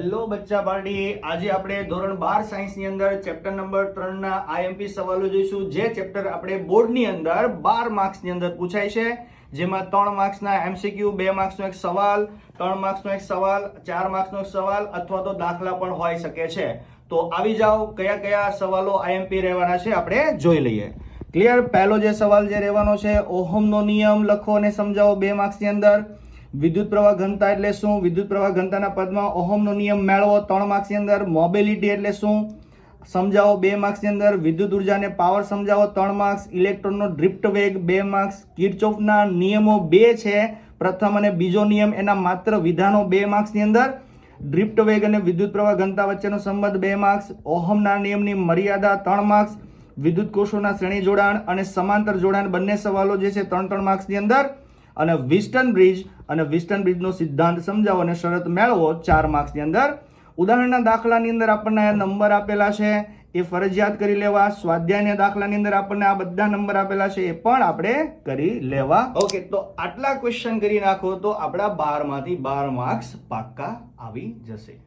Hello બચ્ચા party, આજે આપણે ધોરણ 12 સાયન્સ ની અંદર ચેપ્ટર નંબર 3 ના આઈએમપી સવાલો જોઈશું. જે ચેપ્ટર આપણે બોર્ડ ની અંદર 12 માર્ક્સ ની અંદર પૂછાય છે, જેમાં 3 માર્ક્સ ના એમસીક્યુ, 2 માર્ક્સ નો એક સવાલ, 3 માર્ક્સ નો એક સવાલ, 4 માર્ક્સ નો એક સવાલ અથવા તો દાખલા પણ હોઈ શકે છે. તો આવી જાઓ, કયા કયા સવાલો આઈએમપી રહેવાના છે આપણે જોઈ લઈએ. ક્લિયર? પહેલો જે સવાલ જે રહેવાનો છે, ઓહમનો નિયમ લખો અને સમજાવો 2 માર્ક્સ ની અંદર. વિદ્યુત પ્રવાહ ઘનતા એટલે શું? વિદ્યુત પ્રવાહ ઘનતાના પદમાં ઓહમનો નિયમ મેળવો 3 માર્ક્સ ની અંદર. મોબિલિટી એટલે શું સમજાવો 2 માર્ક્સ ની અંદર. વિદ્યુત ઉર્જાને પાવર સમજાવો 3 માર્ક્સ. ઇલેક્ટ્રોનનો ડ્રિફ્ટ વેગ 2 માર્ક્સ. કિર્ચોફના નિયમો 2 છે, પ્રથમ અને બીજો નિયમ, એના માત્ર વિધાનો 2 માર્ક્સ ની અંદર. ડ્રિફ્ટ વેગ અને વિદ્યુત પ્રવાહ ઘનતા વચ્ચેનો સંબંધ 2 માર્ક્સ. ઓહમના નિયમની મર્યાદા 3 માર્ક્સ. વિદ્યુત કોષોના શ્રેણી જોડાણ અને સમાંતર જોડાણ બંને સવાલો જે છે 3 માર્ક્સ ની અંદર. અને વિસ્ટન બ્રિજ અને વિસ્ટન બ્રિજનો સિદ્ધાંત સમજાવો અને શરત મેળવો 4 માર્ક્સ ની અંદર. ઉદાહરણના દાખલાની અંદર આપણને નંબર આપેલા છે, એ ફરજિયાત કરી લેવા. સ્વાધ્યાયના દાખલાની અંદર આપણને આ બધા નંબર આપેલા છે, એ પણ આપણે કરી લેવા. ઓકે, તો આટલા ક્વેશ્ચન કરી નાખો તો આપણા 12 માંથી 12 માર્ક્સ પાક્કા આવી જશે.